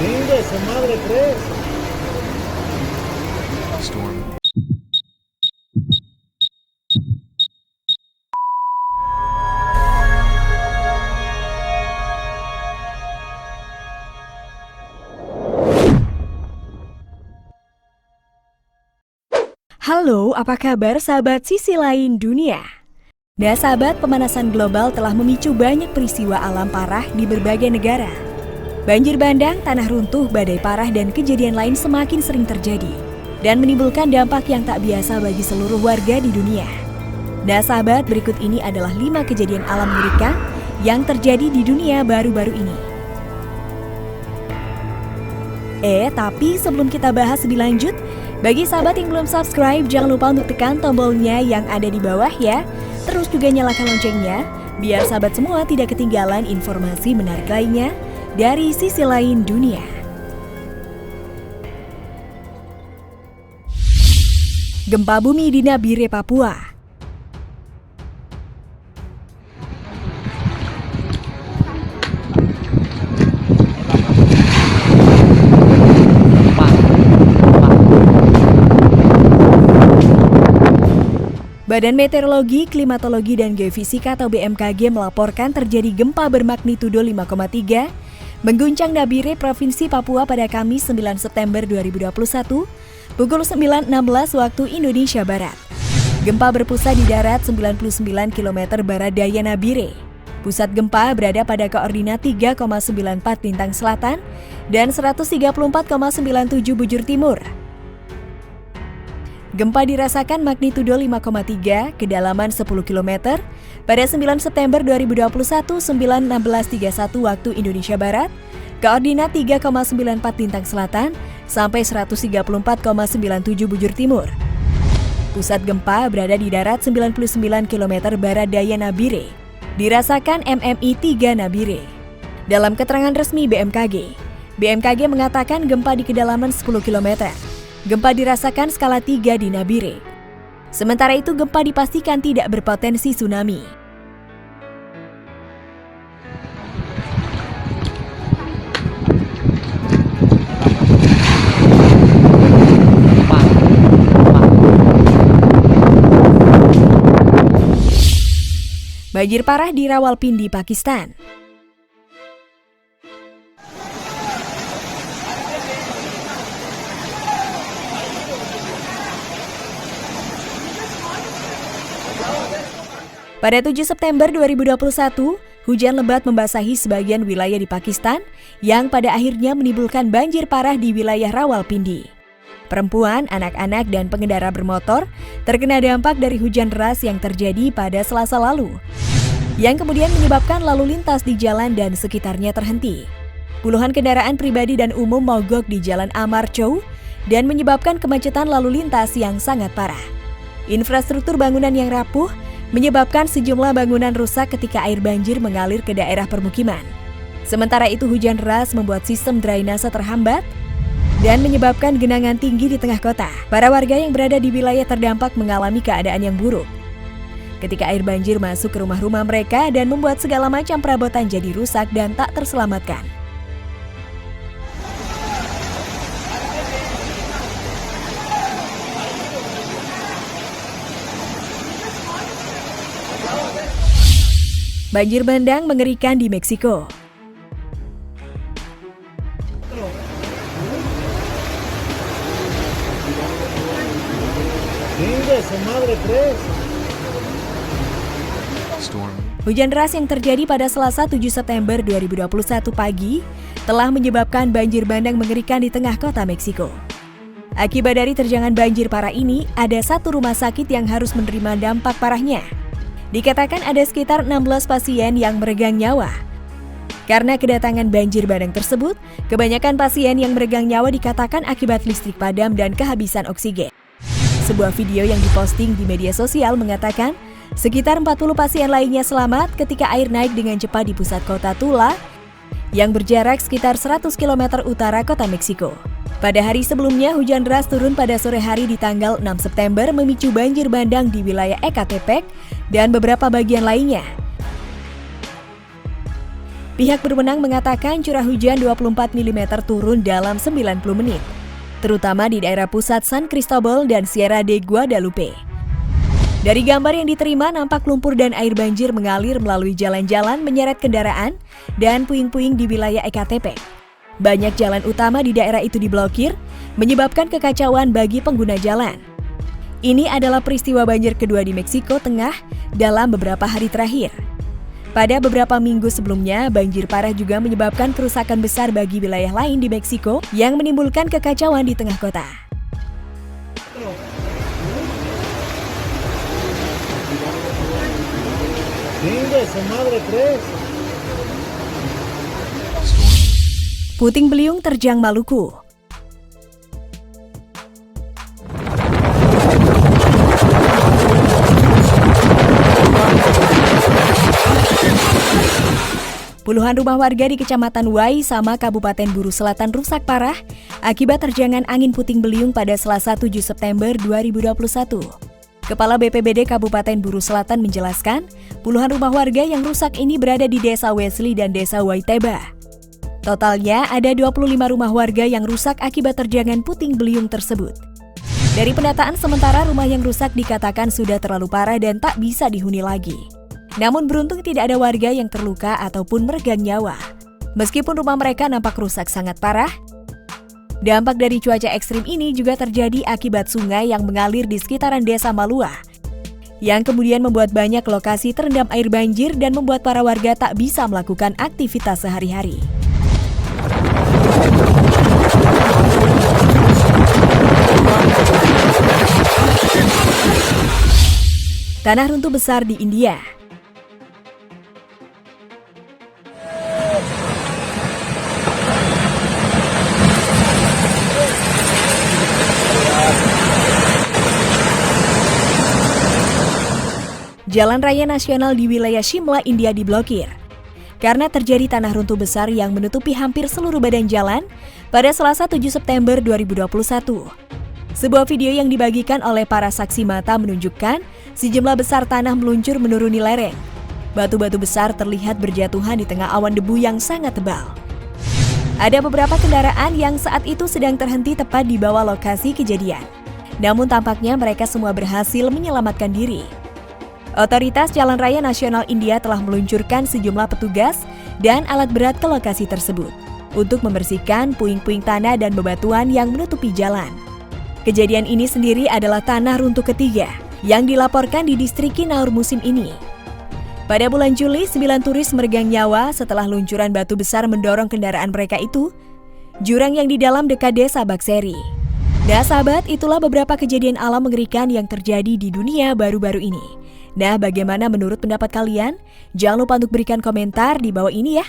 Venga, esa madre crees. Storm. Halo, apa kabar sahabat sisi lain dunia? Nah sahabat, pemanasan global telah memicu banyak peristiwa alam parah di berbagai negara. Banjir bandang, tanah runtuh, badai parah, dan kejadian lain semakin sering terjadi dan menimbulkan dampak yang tak biasa bagi seluruh warga di dunia. Nah sahabat, berikut ini adalah 5 kejadian alam mengerikan yang terjadi di dunia baru-baru ini. Tapi sebelum kita bahas lebih lanjut, bagi sahabat yang belum subscribe, jangan lupa untuk tekan tombolnya yang ada di bawah ya. Terus juga nyalakan loncengnya, biar sahabat semua tidak ketinggalan informasi menarik lainnya dari sisi lain dunia. Gempa bumi di Nabire, Papua. Badan Meteorologi, Klimatologi, dan Geofisika atau BMKG melaporkan terjadi gempa bermagnitudo 5,3 mengguncang Nabire, Provinsi Papua pada Kamis 9 September 2021 pukul 9.16 waktu Indonesia Barat. Gempa berpusat di darat 99 km barat daya Nabire. Pusat gempa berada pada koordinat 3,94 lintang selatan dan 134,97 bujur timur. Gempa dirasakan magnitudo 5,3 kedalaman 10 km pada 9 September 2021 9.16.31 waktu Indonesia Barat, koordinat 3,94 lintang selatan sampai 134,97 bujur timur. Pusat gempa berada di darat 99 km barat daya Nabire, dirasakan MMI 3 Nabire. Dalam keterangan resmi BMKG mengatakan gempa di kedalaman 10 km. Gempa dirasakan skala 3 di Nabire. Sementara itu gempa dipastikan tidak berpotensi tsunami. Banjir parah di Rawalpindi, Pakistan. Pada 7 September 2021, hujan lebat membasahi sebagian wilayah di Pakistan yang pada akhirnya menimbulkan banjir parah di wilayah Rawalpindi. Perempuan, anak-anak, dan pengendara bermotor terkena dampak dari hujan deras yang terjadi pada Selasa lalu, yang kemudian menyebabkan lalu lintas di jalan dan sekitarnya terhenti. Puluhan kendaraan pribadi dan umum mogok di Jalan Amar Chow dan menyebabkan kemacetan lalu lintas yang sangat parah. Infrastruktur bangunan yang rapuh menyebabkan sejumlah bangunan rusak ketika air banjir mengalir ke daerah permukiman. Sementara itu hujan deras membuat sistem drainase terhambat dan menyebabkan genangan tinggi di tengah kota. Para warga yang berada di wilayah terdampak mengalami keadaan yang buruk ketika air banjir masuk ke rumah-rumah mereka dan membuat segala macam perabotan jadi rusak dan tak terselamatkan. Banjir bandang mengerikan di Meksiko. Venga, esa madre crees. Storm. Hujan deras yang terjadi pada Selasa 7 September 2021 pagi telah menyebabkan banjir bandang mengerikan di tengah kota Meksiko. Akibat dari terjangan banjir parah ini, ada satu rumah sakit yang harus menerima dampak parahnya. Dikatakan ada sekitar 16 pasien yang meregang nyawa. Karena kedatangan banjir bandang tersebut, kebanyakan pasien yang meregang nyawa dikatakan akibat listrik padam dan kehabisan oksigen. Sebuah video yang diposting di media sosial mengatakan, sekitar 40 pasien lainnya selamat ketika air naik dengan cepat di pusat kota Tula, yang berjarak sekitar 100 km utara kota Meksiko. Pada hari sebelumnya, hujan deras turun pada sore hari di tanggal 6 September memicu banjir bandang di wilayah Ecatepec dan beberapa bagian lainnya. Pihak berwenang mengatakan curah hujan 24 mm turun dalam 90 menit, terutama di daerah pusat San Cristobal dan Sierra de Guadalupe. Dari gambar yang diterima, nampak lumpur dan air banjir mengalir melalui jalan-jalan menyeret kendaraan dan puing-puing di wilayah Ecatepec. Banyak jalan utama di daerah itu diblokir, menyebabkan kekacauan bagi pengguna jalan. Ini adalah peristiwa banjir kedua di Meksiko Tengah dalam beberapa hari terakhir. Pada beberapa minggu sebelumnya, banjir parah juga menyebabkan kerusakan besar bagi wilayah lain di Meksiko yang menimbulkan kekacauan di tengah kota. Chingue su madre, ¿crees? Puting beliung terjang Maluku. Puluhan rumah warga di Kecamatan Wai sama Kabupaten Buru Selatan rusak parah akibat terjangan angin puting beliung pada Selasa 7 September 2021. Kepala BPBD Kabupaten Buru Selatan menjelaskan, puluhan rumah warga yang rusak ini berada di Desa Wesley dan Desa Waiteba. Totalnya ada 25 rumah warga yang rusak akibat terjangan puting beliung tersebut. Dari pendataan sementara, rumah yang rusak dikatakan sudah terlalu parah dan tak bisa dihuni lagi. Namun beruntung tidak ada warga yang terluka ataupun meregang nyawa. Meskipun rumah mereka nampak rusak sangat parah, dampak dari cuaca ekstrim ini juga terjadi akibat sungai yang mengalir di sekitaran Desa Malua, yang kemudian membuat banyak lokasi terendam air banjir dan membuat para warga tak bisa melakukan aktivitas sehari-hari. Tanah runtuh besar di India. Jalan raya nasional di wilayah Shimla, India diblokir karena terjadi tanah runtuh besar yang menutupi hampir seluruh badan jalan pada Selasa 7 September 2021. Sebuah video yang dibagikan oleh para saksi mata menunjukkan sejumlah besar tanah meluncur menuruni lereng. Batu-batu besar terlihat berjatuhan di tengah awan debu yang sangat tebal. Ada beberapa kendaraan yang saat itu sedang terhenti tepat di bawah lokasi kejadian. Namun tampaknya mereka semua berhasil menyelamatkan diri. Otoritas Jalan Raya Nasional India telah meluncurkan sejumlah petugas dan alat berat ke lokasi tersebut untuk membersihkan puing-puing tanah dan bebatuan yang menutupi jalan. Kejadian ini sendiri adalah tanah runtuh ketiga yang dilaporkan di distrik Kinaur musim ini. Pada bulan Juli, 9 turis meregang nyawa setelah luncuran batu besar mendorong kendaraan mereka itu jurang yang di dalam dekat Desa Bakseri. Nah sahabat, itulah beberapa kejadian alam mengerikan yang terjadi di dunia baru-baru ini. Nah, bagaimana menurut pendapat kalian? Jangan lupa untuk berikan komentar di bawah ini ya.